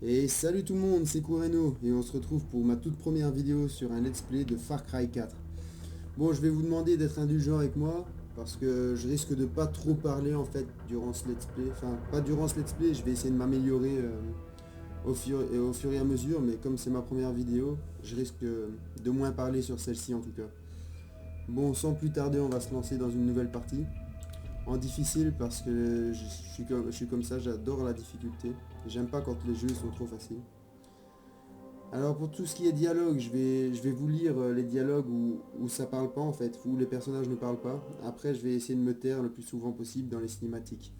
Et salut tout le monde, c'est Kureno et on se retrouve pour ma toute première vidéo sur un let's play de Far Cry 4. Bon, je vais vous demander d'être indulgent avec moi parce que je risque de pas trop parler en fait durant ce let's play. Enfin, pas durant ce let's play, je vais essayer de m'améliorer au fur et à mesure, mais comme c'est ma première vidéo, je risque de moins parler sur celle-ci en tout cas. Bon, sans plus tarder, on va se lancer dans une nouvelle partie. En difficile parce que je suis comme ça, j'adore la difficulté. J'aime pas quand les jeux sont trop faciles. Alors pour tout ce qui est dialogue, je vais vous lire les dialogues où ça parle pas en fait, où les personnages ne parlent pas. Après je vais essayer de me taire le plus souvent possible dans les cinématiques.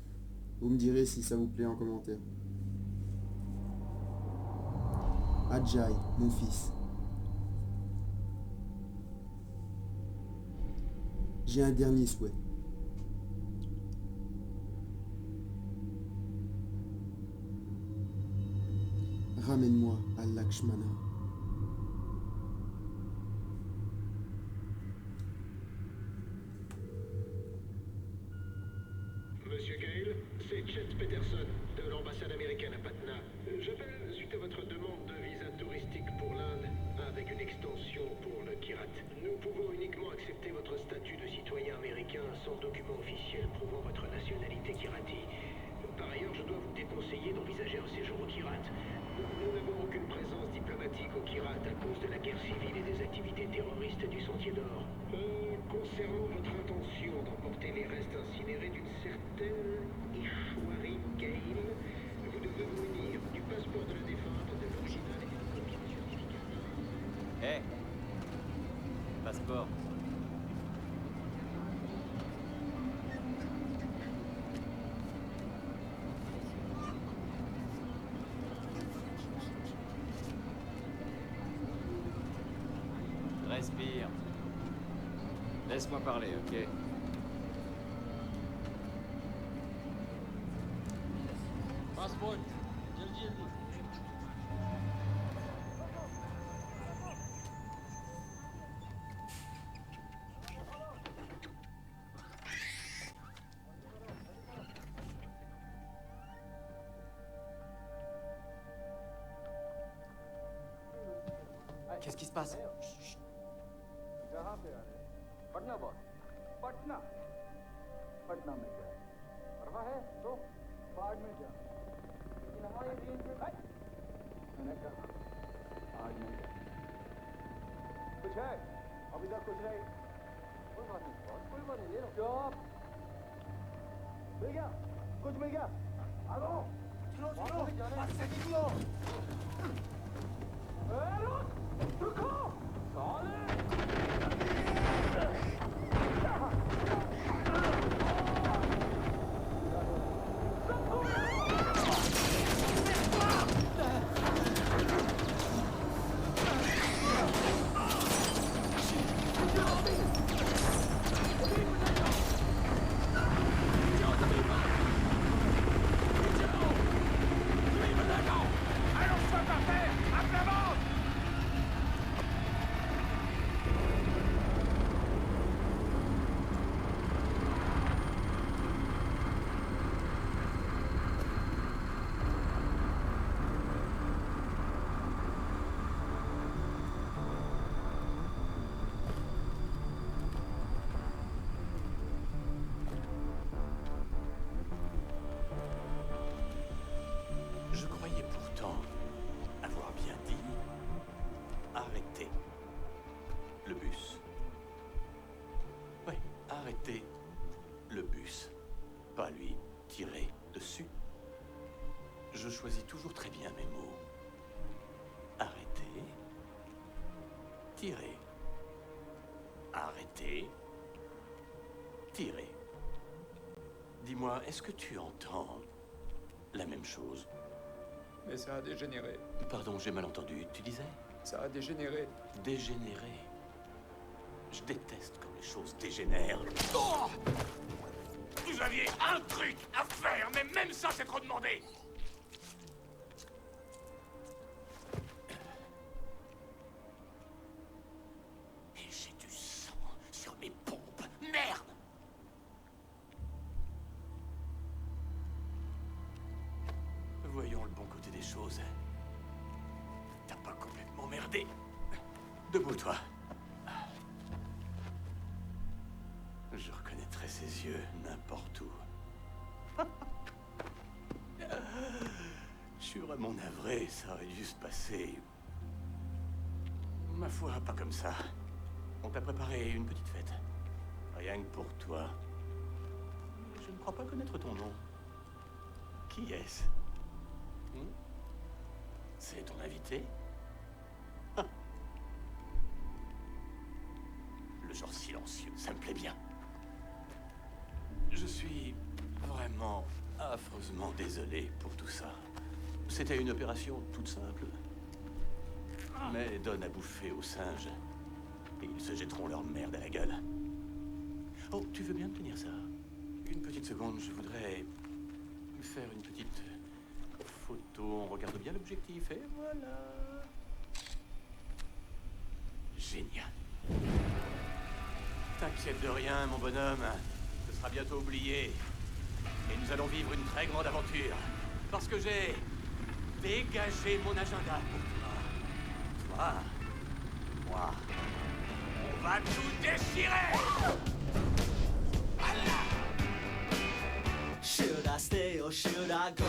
Vous me direz si ça vous plaît en commentaire. Adjai, mon fils. J'ai un dernier souhait. Ramène-moi à Lakshmana. Monsieur Gale, c'est Chet Peterson de l'ambassade américaine à Patna. J'appelle suite à votre demande de visa touristique pour l'Inde avec une extension pour le Kirat. Nous pouvons uniquement accepter votre statut de citoyen américain sans document officiel prouvant votre nationalité kirati. Par ailleurs, je dois vous déconseiller d'envisager un séjour au Kirat. Nous n'avons aucune présence diplomatique au Kirat à cause de la guerre civile et des activités terroristes du Sentier d'Or. Concernant votre intention d'emporter les restes incinérés d'une certaine Ishwari Gale, vous devez vous munir du passeport de la défunte, de l'original et d'une copie de certificat. Hé Passeport. Respire. Laisse-moi parler, ok? Passport जल्दी जल्दी Qu'est-ce qui se passe? कहाँ पे आ रहे हैं? पटना बॉस। पटना पटना में क्या है? परवाह है तो बाद में क्या? लेकिन हमारी रेंज में मैंने कहा आज नहीं क्या? कुछ है? अभी तक कुछ नहीं। कोई बात नहीं बॉस, कोई बात नहीं, ले लो। चुप। मिल गया? कुछ मिल गया? आलो। चलो बस से निकलो। रुको! साले! Je croyais pourtant avoir bien dit arrêtez le bus. Oui, arrêtez le bus. Pas lui tirer dessus. Je choisis toujours très bien mes mots. Arrêtez. Tirer. Arrêtez. Tirer. Dis-moi, est-ce que tu entends la même chose? Mais ça a dégénéré. Pardon, j'ai mal entendu. Tu disais? Ça a dégénéré. Dégénéré. Je déteste quand les choses dégénèrent. Oh! Vous aviez un truc à faire, mais même ça, c'est trop demandé. Et j'ai du sang sur mes pompes. Merde! Voyons le bon côté des choses. m'emmerder. Debout, toi. Je reconnaîtrais ses yeux n'importe où. Je suis vraiment navré, ça aurait dû se passer. Ma foi, pas comme ça. On t'a préparé une petite fête. Rien que pour toi. Je ne crois pas connaître ton nom. Qui est-ce? C'est ton invité? Ah. Le genre silencieux, ça me plaît bien. Je suis vraiment affreusement désolé pour tout ça. C'était une opération toute simple. Mais donne à bouffer aux singes. Et ils se jetteront leur merde à la gueule. Oh, tu veux bien me tenir ça? Une petite seconde, je voudrais faire une petite photo. On regarde bien l'objectif et voilà. Génial. T'inquiète de rien, mon bonhomme. Ce sera bientôt oublié. Et nous allons vivre une très grande aventure. Parce que j'ai dégagé mon agenda pour toi. Toi, moi, on va tout déchirer! Should I stay or should I go?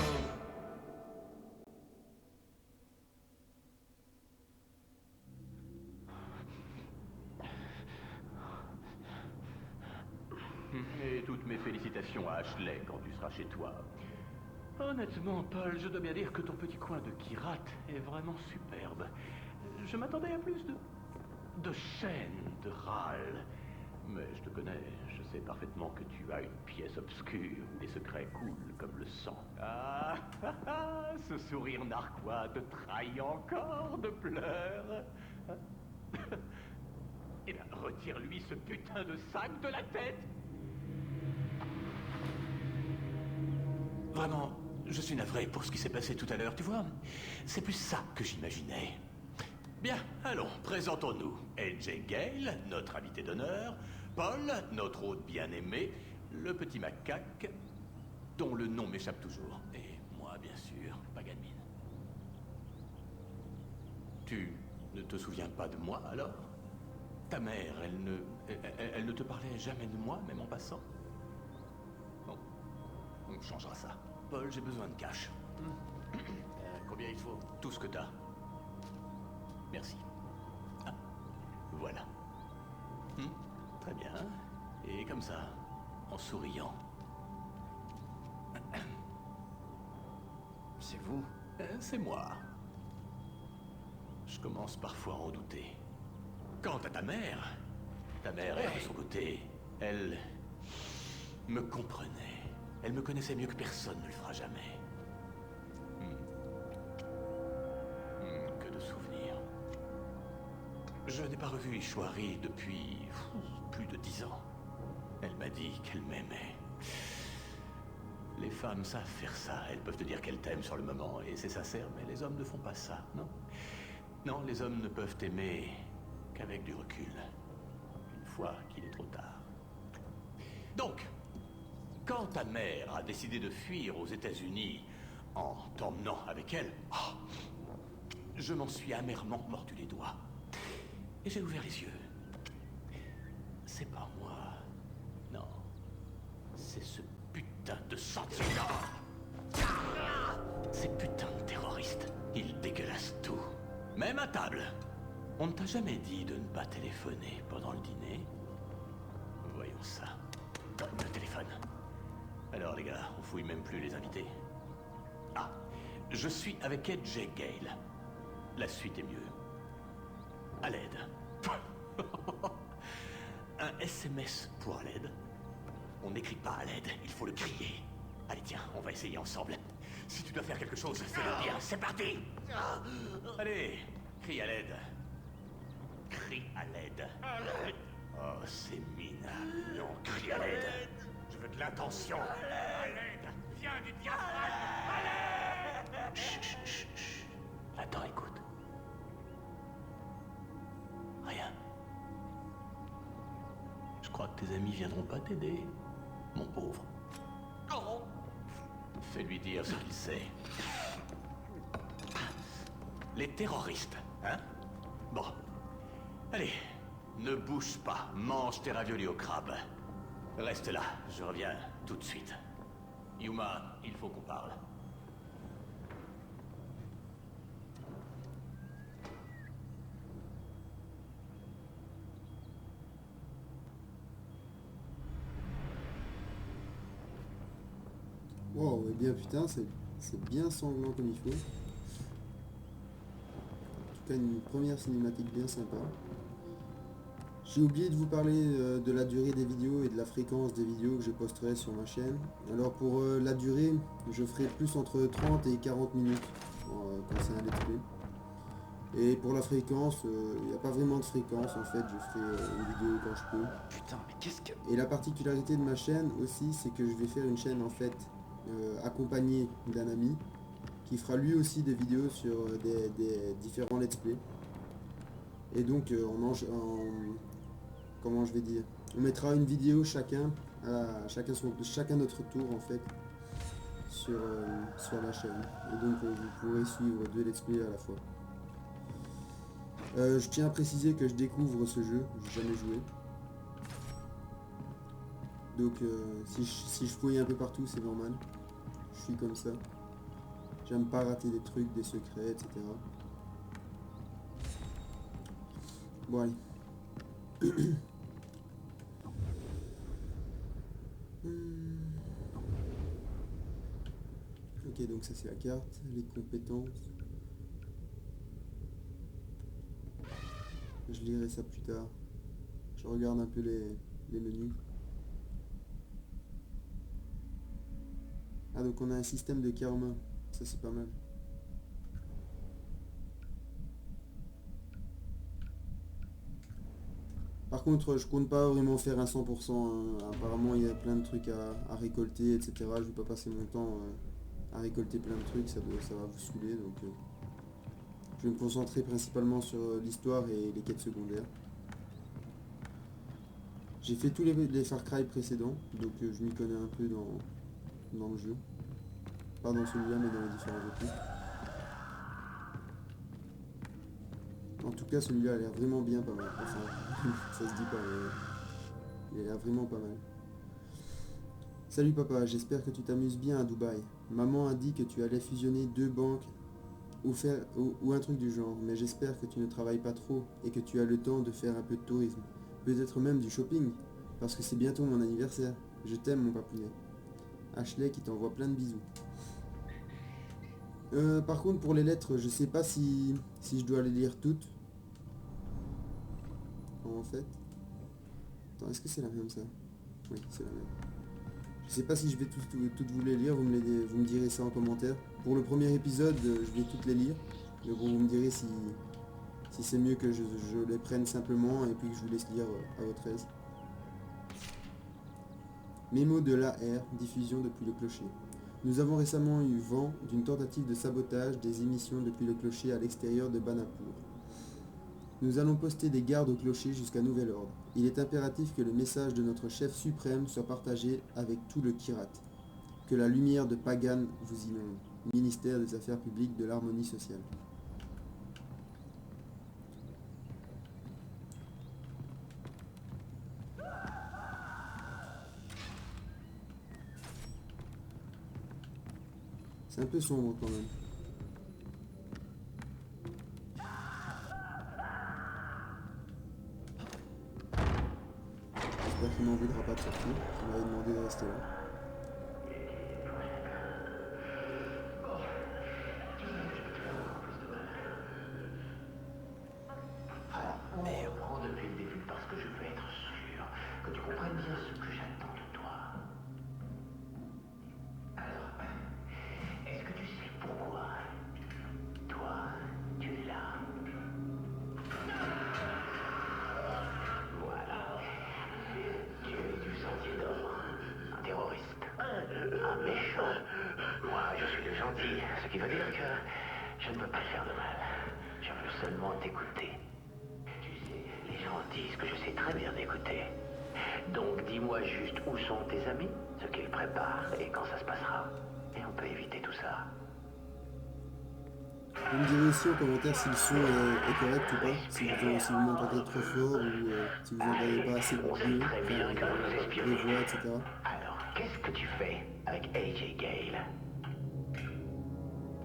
Et toutes mes félicitations à Ashley quand tu seras chez toi. Honnêtement, Paul, je dois bien dire que ton petit coin de Kirat est vraiment superbe. Je m'attendais à plus de chaînes, de râles. Mais je te connais, je sais parfaitement que tu as une pièce obscure où des secrets coulent comme le sang. Ah, ce sourire narquois te trahit encore de pleurs. Eh bien, retire-lui ce putain de sac de la tête. Vraiment, je suis navré pour ce qui s'est passé tout à l'heure, tu vois. C'est plus ça que j'imaginais. Bien, allons, présentons-nous. LJ Gale, notre invité d'honneur. Paul, notre hôte bien-aimé. Le petit macaque, dont le nom m'échappe toujours. Et moi, bien sûr, Paganmin. Tu ne te souviens pas de moi, alors? Ta mère, elle ne te parlait jamais de moi, même en passant? Bon, on changera ça. Paul, j'ai besoin de cash. Combien il faut? Tout ce que t'as. Merci. Ah, voilà. Très bien. Et comme ça, en souriant. C'est vous? C'est moi. Je commence parfois à en douter. Quant à ta mère, elle, de son côté, elle me comprenait. Elle me connaissait mieux que personne ne le fera jamais. Que de souvenirs. Je n'ai pas revu Ishwari depuis plus de 10 ans. Elle m'a dit qu'elle m'aimait. Les femmes savent faire ça. Elles peuvent te dire qu'elles t'aiment sur le moment, et c'est sincère, mais les hommes ne font pas ça, non? Non, les hommes ne peuvent aimer qu'avec du recul. Une fois qu'il est trop tard. Donc, quand ta mère a décidé de fuir aux États-Unis en t'emmenant avec elle, je m'en suis amèrement mordu les doigts. Et j'ai ouvert les yeux. C'est pas moi. Non. C'est ce putain de sentiment. Ces putains de terroristes. Ils dégueulassent tout. Même à table. On ne t'a jamais dit de ne pas téléphoner pendant le dîner? Voyons ça. Le téléphone. Alors les gars, on fouille même plus les invités. Ah, je suis avec LJ Gale. La suite est mieux. À l'aide. Un SMS pour à l'aide. On n'écrit pas à l'aide, il faut le crier. Allez tiens, on va essayer ensemble. Si tu dois faire quelque chose, fais-le bien, c'est parti. Allez, crie à l'aide. Crie à l'aide. Oh, c'est minable. Non, crie à l'aide. Je veux de l'intention. À l'aide. Viens du diaphragme. À l'aide. Chut, chut, chut. Attends, écoute. Rien. Je crois que tes amis viendront pas t'aider, mon pauvre. Fais-lui dire ce qu'il sait. Les terroristes, hein? Bon. Allez, ne bouge pas. Mange tes raviolis au crabe. Reste là, je reviens tout de suite. Yuma, il faut qu'on parle. Wow, et bien putain, c'est bien sanglant comme il faut. En tout cas, une première cinématique bien sympa. J'ai oublié de vous parler de la durée des vidéos et de la fréquence des vidéos que je posterai sur ma chaîne. Alors pour la durée, je ferai plus entre 30 et 40 minutes quand c'est un let's play. Et pour la fréquence, il n'y a pas vraiment de fréquence en fait, je ferai une vidéo quand je peux. Putain, mais qu'est-ce que... Et la particularité de ma chaîne aussi, c'est que je vais faire une chaîne en fait accompagnée d'un ami qui fera lui aussi des vidéos sur des différents let's play. Et donc comment je vais dire, on mettra une vidéo chacun notre tour en fait sur la chaîne. Et donc vous pourrez suivre 2 let's play à la fois. Je tiens à préciser que je découvre ce jeu, j'ai jamais joué. Donc si je fouille un peu partout, c'est normal. Je suis comme ça. J'aime pas rater des trucs, des secrets, etc. Bon allez. Ok, donc ça c'est la carte, les compétences. Je lirai ça plus tard. Je regarde un peu les menus. Ah donc on a un système de karma. Ça c'est pas mal. Par contre je compte pas vraiment faire un 100%. Hein. Apparemment il y a plein de trucs à récolter, etc. Je vais pas passer mon temps à récolter plein de trucs, ça va vous saouler. Donc je vais me concentrer principalement sur l'histoire et les quêtes secondaires. J'ai fait tous les Far Cry précédents, donc je m'y connais un peu dans le jeu. Pas dans celui-là, mais dans les différents autres. En tout cas, celui-là a l'air vraiment bien pas mal. Enfin, ça se dit pas, mais il a l'air vraiment pas mal. Salut papa, j'espère que tu t'amuses bien à Dubaï. Maman a dit que tu allais fusionner 2 banques ou un truc du genre, mais j'espère que tu ne travailles pas trop et que tu as le temps de faire un peu de tourisme. Peut-être même du shopping, parce que c'est bientôt mon anniversaire. Je t'aime mon papounet. Ashley qui t'envoie plein de bisous. Par contre pour les lettres, je sais pas si je dois les lire toutes. En fait. Attends, est-ce que c'est la même ça? Oui, c'est la même. Je sais pas si je vais toutes vous les lire, vous me direz ça en commentaire. Pour le premier épisode, je vais toutes les lire. Mais bon, vous me direz si c'est mieux que je les prenne simplement et puis que je vous laisse lire à votre aise. Mémo de l'AR, diffusion depuis le clocher. Nous avons récemment eu vent d'une tentative de sabotage des émissions depuis le clocher à l'extérieur de Banapur. Nous allons poster des gardes au clocher jusqu'à nouvel ordre. Il est impératif que le message de notre chef suprême soit partagé avec tout le Kirat. Que la lumière de Pagan vous inonde. Ministère des Affaires publiques de l'harmonie sociale. C'est un peu sombre quand même. J'espère qu'il m'en voudra pas de sortir. Il m'avait demandé de rester là. Merde, prends depuis le début parce que je veux être sûr que tu comprennes bien ce que j'attends de toi. Alors, est-ce que tu sais pourquoi toi, tu es là? Voilà. Tu es du Sentier d'Or, un terroriste, un méchant. Moi, je suis le gentil, ce qui veut dire que je ne veux pas te faire de mal. Je veux seulement t'écouter. Tu sais, les gens disent que je sais très bien écouter. Donc dis-moi juste où sont tes amis, ce qu'ils préparent et quand ça se passera. Et on peut éviter tout ça. Vous me direz aussi en commentaire si le son est correct ou pas, si vous m'entendez trop fort ou si vous n'entendez pas assez de On sait bruit, très bien que vous nous les espionnez. voix, etc. Alors, qu'est-ce que tu fais avec AJ Gale?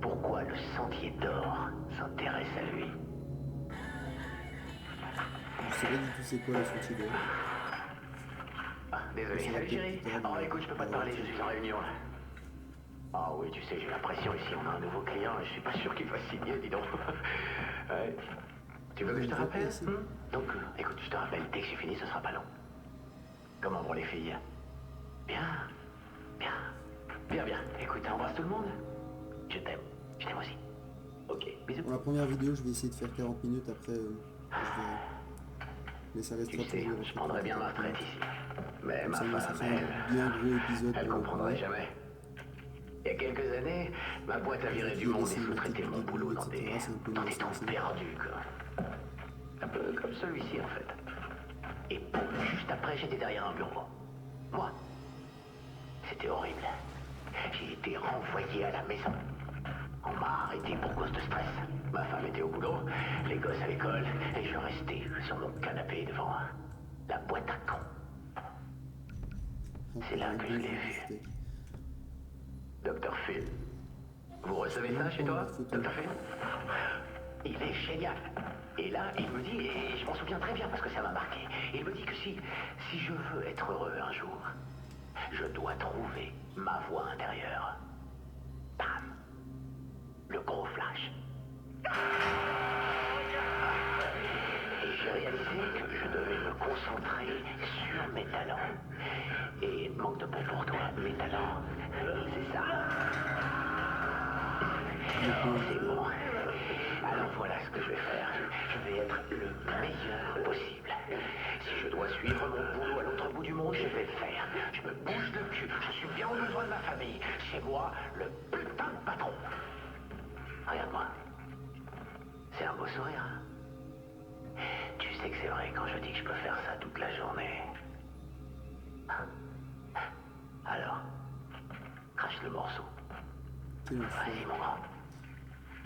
Pourquoi le Sentier d'Or s'intéresse à lui? Je sais pas du tout c'est quoi le sentier d'or. Ah, désolé. Ça va Salut peut-être chérie. plus tard, Oh, mais- écoute, je peux pas te parler, je suis en réunion là. Ah oui, tu sais, j'ai l'impression ici, on a un nouveau client et je suis pas sûr qu'il va signer, dis donc. Ouais. Tu veux que je te rappelle Donc, écoute, je te rappelle, dès que j'ai fini, ce sera pas long. Comment vont les filles? Bien, bien, bien, bien. Écoute, embrasse tout le monde. Je t'aime aussi. Ok, bisous. Pour la première vidéo, je vais essayer de faire 40 minutes, après je verrai. Mais ça restera Tu sais, toujours. je prendrais bien ma retraite ici. Mais Comme ma ça, moi, ça femme, fait un bien gros épisode. elle pour le comprendrait premier. jamais. Il y a quelques années, ma boîte a viré du monde et sous-traité mon boulot dans des temps perdus, quoi. Un peu comme celui-ci, en fait. Et boum, juste après, j'étais derrière un bureau. Moi. C'était horrible. J'ai été renvoyé à la maison. On m'a arrêté pour cause de stress. Ma femme était au boulot, les gosses à l'école, et je restais sur mon canapé devant la boîte à con. C'est là que je l'ai vu. Dr. Phil. Vous recevez ça chez toi, Dr. Phil? Il est génial. Et là, il me dit, et je m'en souviens très bien parce que ça m'a marqué, il me dit que si je veux être heureux un jour, je dois trouver ma voix intérieure. Bam! Le gros flash. Et j'ai réalisé que je devais me concentrer sur mes talents. Et manque de peau pour toi, mes talents, c'est ça. C'est bon. Alors voilà ce que je vais faire. Je vais être le meilleur possible. Si je dois suivre mon boulot à l'autre bout du monde, je vais le faire. Je me bouge le cul. Je suis bien au besoin de ma famille. C'est moi le putain de patron. Regarde-moi. C'est un beau sourire. Hein? Tu sais que c'est vrai quand je dis que je peux faire ça toute la journée. Alors, crache le morceau. Vas-y, mon grand.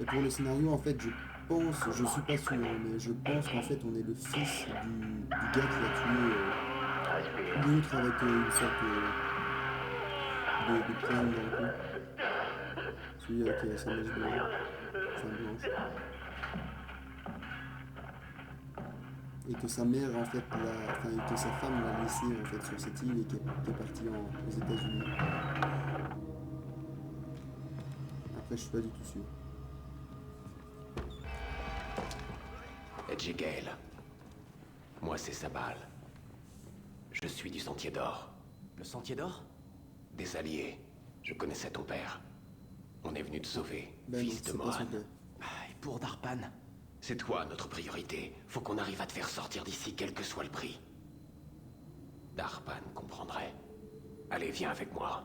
Et pour le scénario, en fait, je suis pas sûr, mais je pense qu'en fait, on est le fils du gars qui a tué l'autre avec une sorte de poing dans le cou. Celui avec sa mèche blanche. Et que sa mère, en fait, que sa femme l'a laissé en fait sur cette île et qui est partie aux États-Unis. Après, je suis pas du tout sûr. AJ Gale. Moi, c'est Sabal. Je suis du Sentier d'Or. Le Sentier d'Or? Des alliés. Je connaissais ton père. On est venu te sauver, fils de c'est pas son Mohan. père. Et pour Darpan? C'est toi notre priorité. Faut qu'on arrive à te faire sortir d'ici, quel que soit le prix. Darpan comprendrait. Allez, viens avec moi.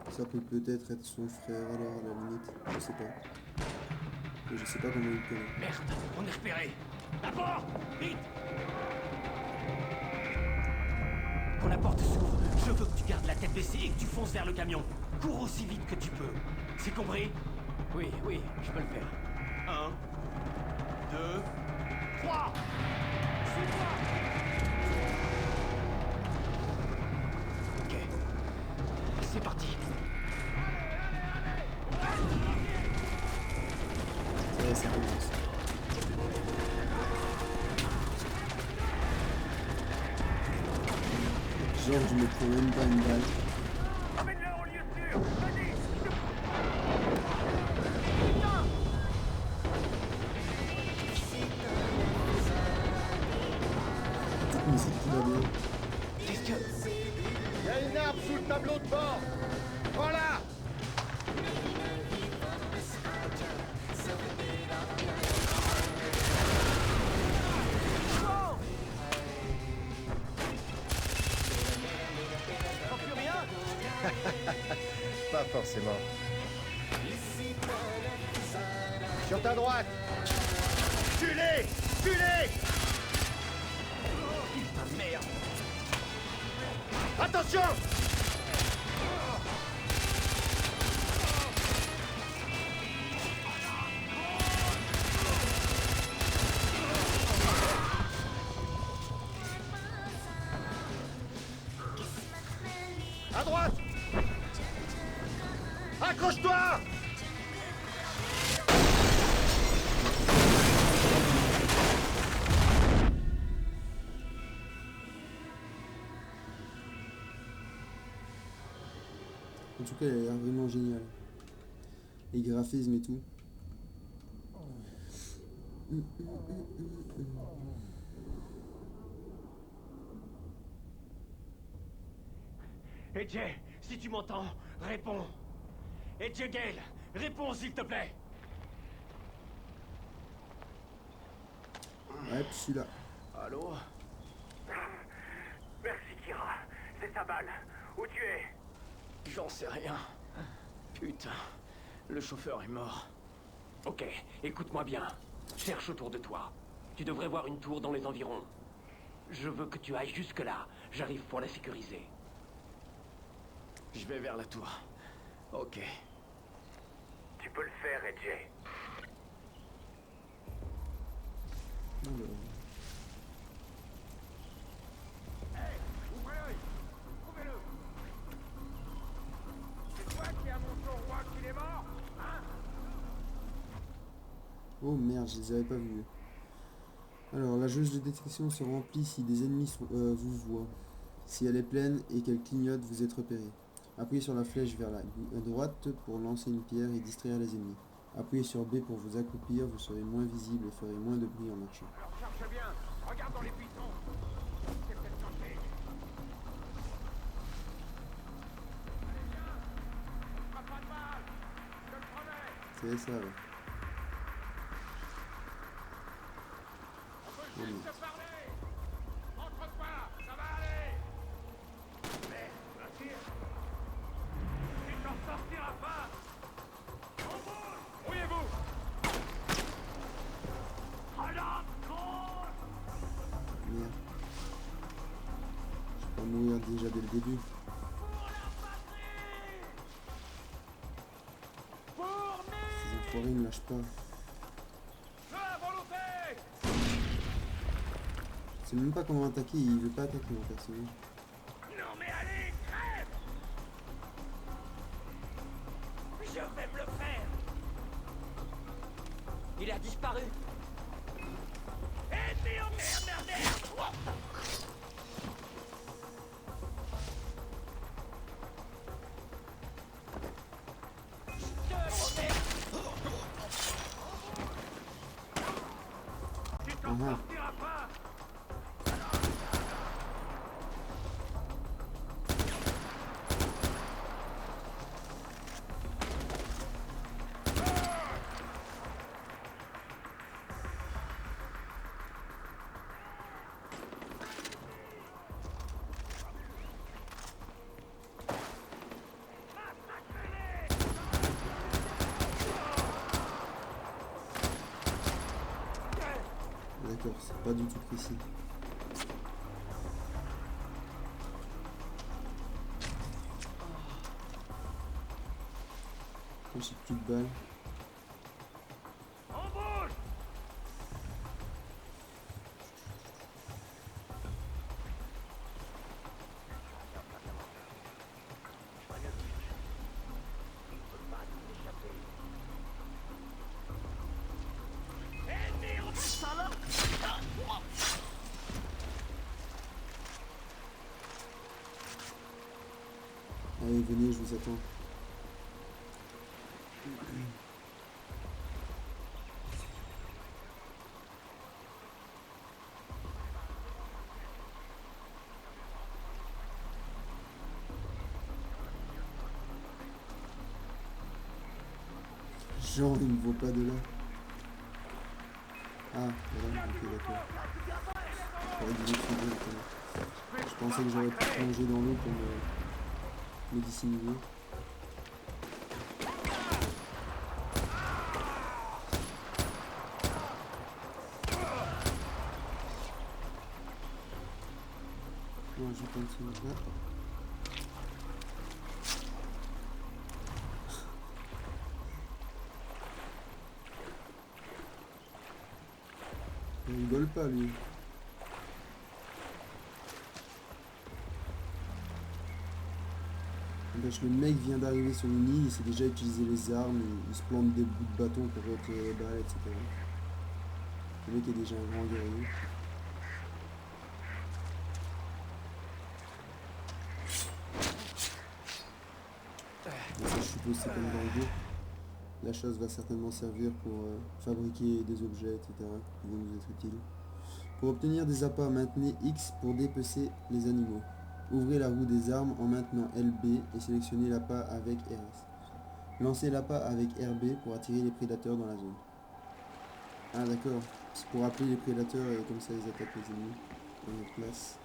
Ça peut peut-être être son frère alors, à la limite. Je sais pas. Et je sais pas comment il le connaît. Merde, on est repéré. La porte! Vite! Quand la porte s'ouvre, je veux que tu gardes la tête baissée et que tu fonces vers le camion. Cours aussi vite que tu peux. C'est compris? Oui, je peux le faire. 1, 2, 3! Suis-moi! Ok. C'est parti. Ouais, ça commence. Genre, je me prends même pas une balle. Emmène-le au lieu sûr! Vas-y! Toute musique qui va bien. Qu'est-ce que... Il y a une arme sous le tableau de bord. Prends-la. Pas forcément. Sur ta droite. Tue-les! Tue-les! Putain, merde! Attention! En tout cas, elle a l'air vraiment géniale. Les graphismes et tout. AJ, si tu m'entends, réponds. AJ Gale, réponds s'il te plaît. Ouais, je suis là. Allô? Merci, Kira. C'est sa balle. Où tu es? J'en sais rien. Putain, le chauffeur est mort. Ok, écoute-moi bien. Cherche autour de toi. Tu devrais voir une tour dans les environs. Je veux que tu ailles jusque-là. J'arrive pour la sécuriser. Je vais vers la tour. Ok. Tu peux le faire, AJ. Alors. Ouvrez-le! Trouvez-le! C'est toi qui as montré au roi qu'il est mort? Hein? Oh merde, je les avais pas vus. Alors, la jauge de détection se remplit si des ennemis vous voient. Si elle est pleine et qu'elle clignote, vous êtes repéré. Appuyez sur la flèche vers la droite pour lancer une pierre et distraire les ennemis. Appuyez sur B pour vous accroupir, vous serez moins visible et ferez moins de bruit en marchant. Alors cherche bien! Regarde dans les buissons! C'est peut-être caché! Allez, viens! On fera pas de mal! Je te le promets! C'est ça, ouais. On peut Oui. juste se parler! Entre pas! Ça va aller! Mais, un tir! Tu t'en sortiras pas! On bouge! Brouillez-vous! Merde. Je vais pas mourir déjà dès le début. Ces enfoirés ne lâchent pas. Feu à volonté! Je sais même pas comment attaquer, il veut pas attaquer mon personnage. Non mais allez, crève! Je vais me le faire! Il a disparu. Eh merde, merde, merde, merde! Tu t'en Ah. sortiras pas! D'accord, c'est pas du tout précis. J'ai plus de balles. On bouge! Allez, venez, je vous attends. Genre, il me voit pas de là. Ah, voilà, ok, d'accord. J'aurais dû l'utiliser, attends. Je pensais que j'aurais pu plonger dans l'eau pour me dissimuler. Non, je pense là. Il rigole pas, lui. N'empêche, le mec vient d'arriver sur une île, il sait déjà utiliser les armes, il se plante des bouts de bâton pour retirer les balles, etc. Le mec est déjà un grand guerrier. Et ça, je suppose, c'est comme dans le jeu. La chose va certainement servir pour fabriquer des objets, etc. qui vont nous être utiles. Pour obtenir des appâts, maintenez X pour dépecer les animaux. Ouvrez la roue des armes en maintenant LB et sélectionnez l'appât avec RS. Lancez l'appât avec RB pour attirer les prédateurs dans la zone. Ah d'accord, c'est pour appeler les prédateurs et comme ça ils attaquent les ennemis. On les place.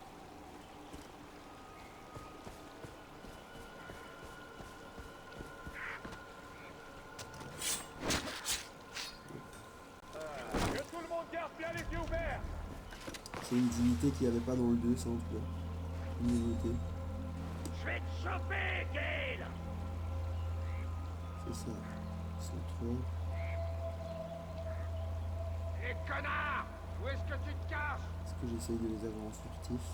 C'est une dignité qu'il n'y avait pas dans le 2, ça en tout cas. Une nouveauté. Je vais te choper, Gale! C'est ça. 103. Et connard! Où est-ce que tu te caches? Est-ce que j'essaye de les avoir en furtif?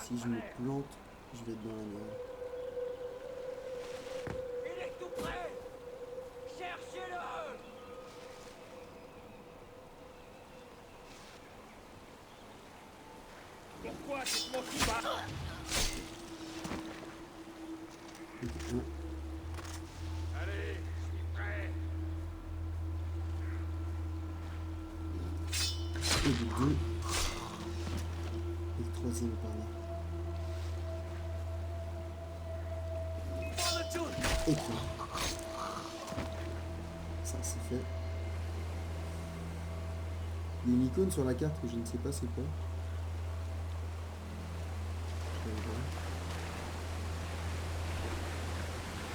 Si je me plante, je vais être dans la merde. Il est tout près! Cherchez-le! Pourquoi tu te moques pas? Allez, je suis prêt. Et le 2. Et le troisième par là. Et quoi? Ça c'est fait. Il y a une icône sur la carte que je ne sais pas c'est quoi. Je vais voir.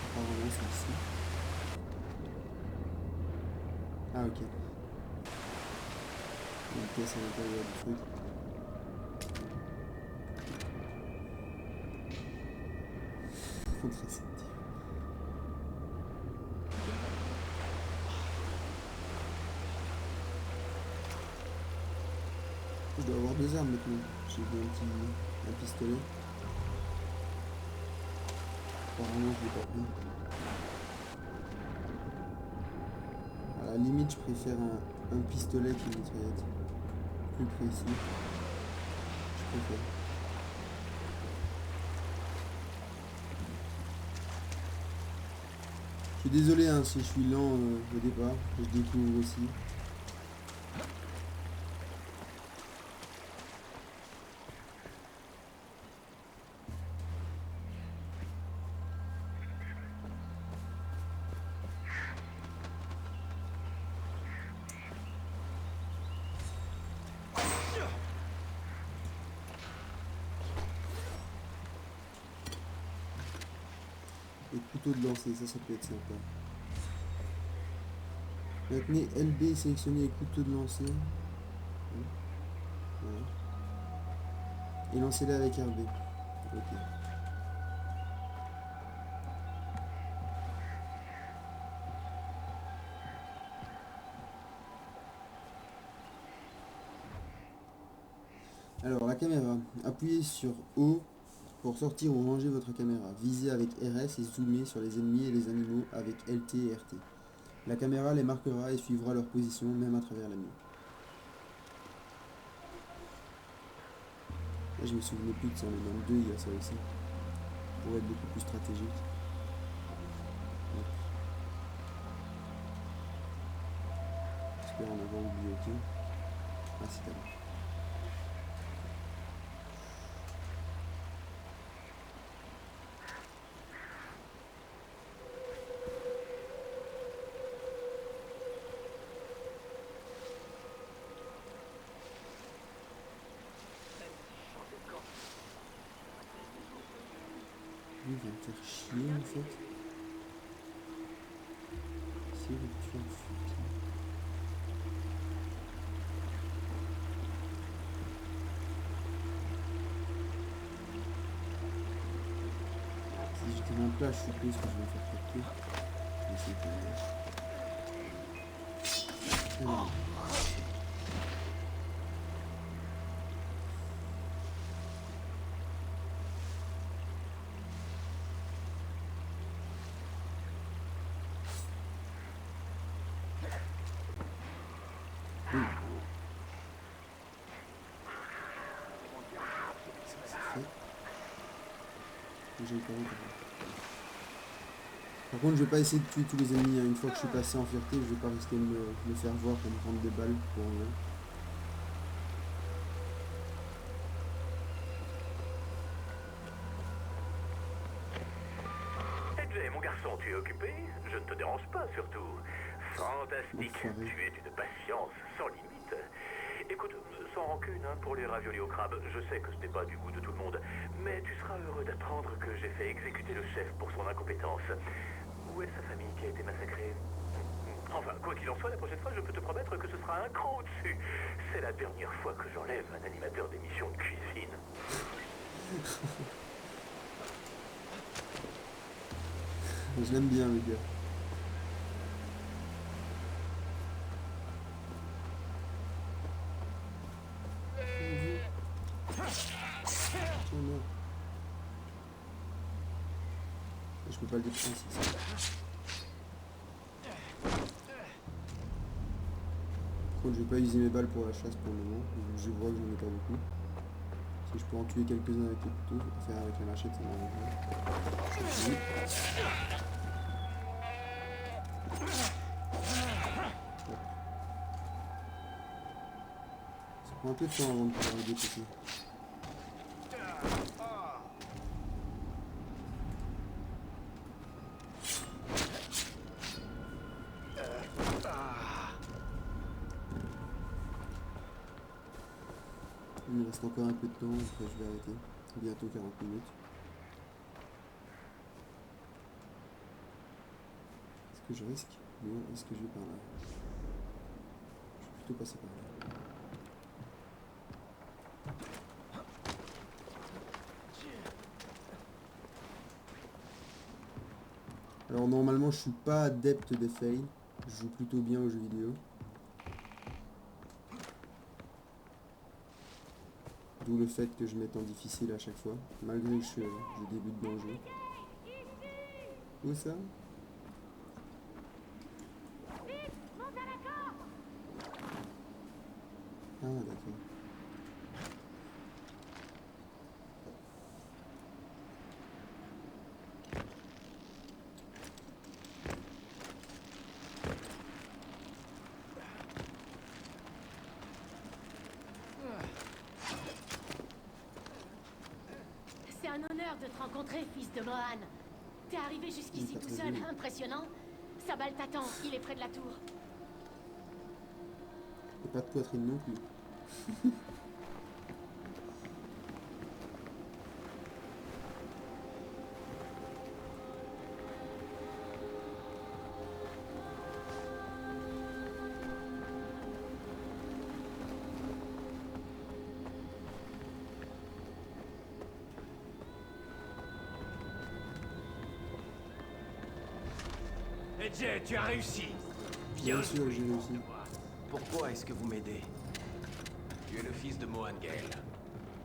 Apparemment c'est ici. Ah ok. Il y a une pièce à l'intérieur du truc. Contraceptif. Je dois avoir 2 armes maintenant. J'ai vu un pistolet. Apparemment je l'ai pas pris. À la limite je préfère un pistolet qu'une mitraillette. Plus précis. Je préfère. Je suis désolé hein, si je suis lent au départ, je découvre aussi. Et couteau de lancer, ça peut être sympa. Maintenez LB et sélectionnez les couteaux de lancer. Voilà. Et lancez-les avec RB. Ok. Alors la caméra, appuyez sur O pour sortir ou ranger votre caméra. Visez avec RS et zoomez sur les ennemis et les animaux avec LT et RT. La caméra les marquera et suivra leur position même à travers la nuit. Là, je me souvenais plus de ça, mais dans le 2 il y a ça aussi. Pour être beaucoup plus stratégique. J'espère en avoir oublié aucun. Ah c'est là. Il va me faire chier en fait. C'est le tueur furtif. Si j'étais en place, je suppose que je vais me faire capter. Mais c'est pas grave. Alors. que j'aille pas loin. Par contre, je vais pas essayer de tuer tous les ennemis, hein. Une fois que je suis passé en fierté, je vais pas risquer de me faire voir pour me prendre des balles pour rien. Jay, mon garçon, tu es occupé? Je ne te dérange pas, surtout. Fantastique. Tu es d'une patience sans limite. Écoute, sans rancune hein, pour les raviolis au crabe, je sais que ce n'est pas du goût de tout le monde, mais tu seras heureux d'apprendre que j'ai fait exécuter le chef pour son incompétence. Où est sa famille qui a été massacrée? Enfin, quoi qu'il en soit, la prochaine fois, je peux te promettre que ce sera un cran au-dessus. C'est la dernière fois que j'enlève un animateur d'émission de cuisine. Je l'aime bien, le gars. Oh non. Je peux pas le déprendre, c'est ça. Par contre, je vais pas utiliser mes balles pour la chasse pour le moment. Je vois que j'en ai pas beaucoup. Si je peux en tuer quelques-uns avec les couteaux, je vais faire avec la machette, ça m'arrange. Ça prend un peu de temps avant de pouvoir le déposer. Il me reste encore un peu de temps, après je vais arrêter. Bientôt 40 minutes. Est-ce que je risque? Non, est-ce que je vais par là? Je vais plutôt passer par là. Alors normalement je suis pas adepte des fails. Je joue plutôt bien aux jeux vidéo. D'où le fait que je mette en difficile à chaque fois, malgré que je débute dans le jeu. Où ça? Ah d'accord. C'est un honneur de te rencontrer, fils de Mohan. T'es arrivé jusqu'ici tout seul, impressionnant. Sabal t'attend, il est près de la tour. Et pas de poitrine non plus. Jay, tu as réussi. Bien sûr, j'ai réussi. Pourquoi est-ce que vous m'aidez? Tu es le fils de Mohan Gale.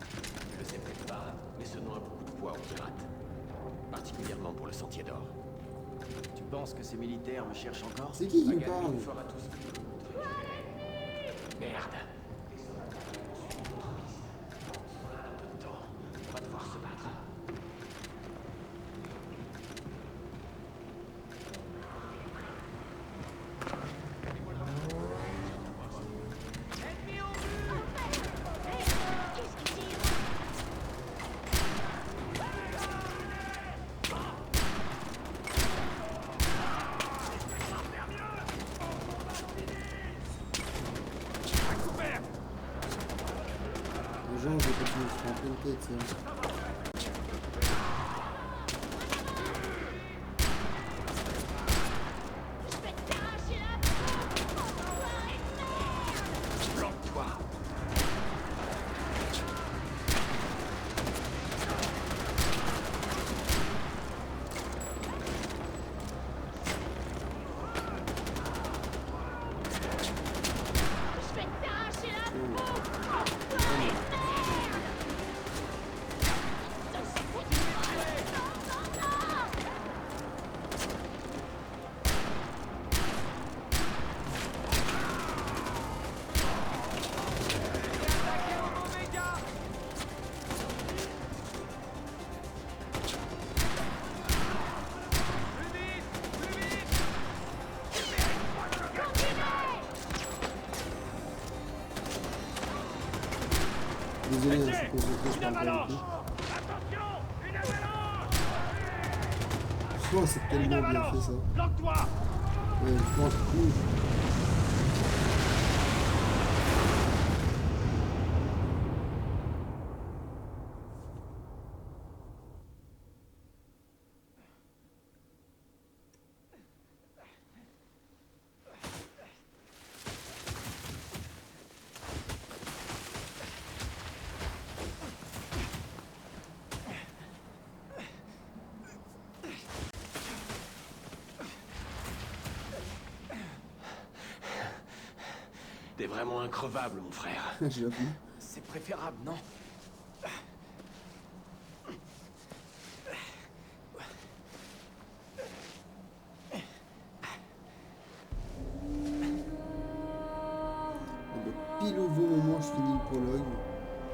Tu le sais peut-être pas, mais ce nom a beaucoup de poids aux pirates. Particulièrement pour le Sentier d'Or. Tu penses que ces militaires me cherchent encore? C'est qui me parle? On fera tout ce que... Merde. Un peu de temps. On va devoir se battre. Les gens, je vais continuer à se prendre en pleine tête, ça. Désolé, hein, c'est concentré, je parle pas beaucoup. Oh, c'est tellement bien fait ça. Ouais, je pense que... T'es vraiment increvable, mon frère. J'avoue. C'est préférable, non? Pile au bon moment, je finis le prologue.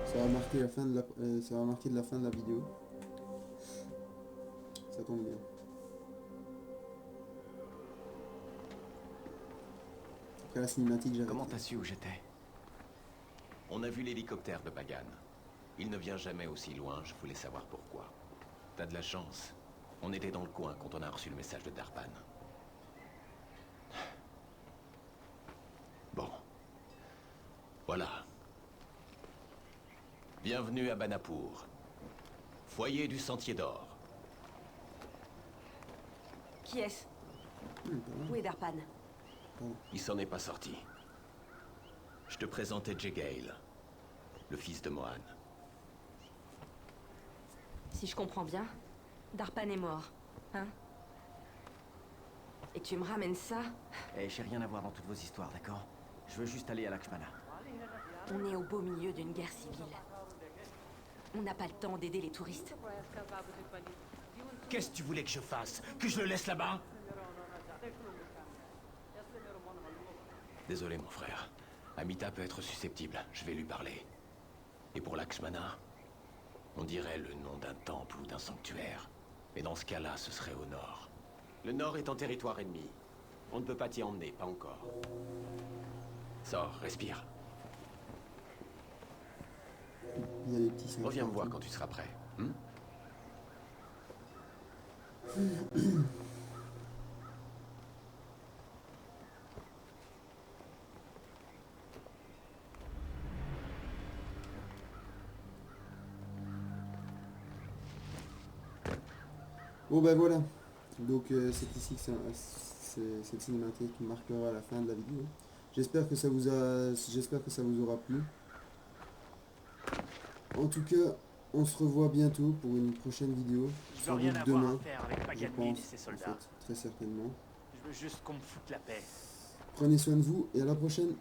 Ça va marquer la fin de la, ça va marquer de la fin de la vidéo. Ça tombe bien. Après la cinématique, j'avais... Comment t'as su où j'étais? On a vu l'hélicoptère de Pagan. Il ne vient jamais aussi loin, je voulais savoir pourquoi. T'as de la chance. On était dans le coin quand on a reçu le message de Darpan. Bon. Voilà. Bienvenue à Banapur. Foyer du Sentier d'Or. Qui est-ce? Où est Darpan? Il s'en est pas sorti. Je te présentais Jegale, le fils de Mohan. Si je comprends bien, Darpan est mort, hein? Et tu me ramènes ça? Eh, j'ai rien à voir dans toutes vos histoires, d'accord? Je veux juste aller à Lakshmana. On est au beau milieu d'une guerre civile. On n'a pas le temps d'aider les touristes. Qu'est-ce que tu voulais que je fasse? Que je le laisse là-bas? Désolé, mon frère. Amita peut être susceptible. Je vais lui parler. Et pour Lakshmana, on dirait le nom d'un temple ou d'un sanctuaire. Mais dans ce cas-là, ce serait au nord. Le nord est en territoire ennemi. On ne peut pas t'y emmener, pas encore. Sors, respire. Il y a des petits... Reviens me voir quand tu seras prêt. Bon ben voilà, donc c'est ici que cette cinématique marquera la fin de la vidéo. J'espère que ça vous aura plu. En tout cas, on se revoit bientôt pour une prochaine vidéo. Je veux rien avoir à faire avec Paganini et ses soldats. En fait, très certainement. Je veux juste qu'on me foute la paix. Prenez soin de vous et à la prochaine.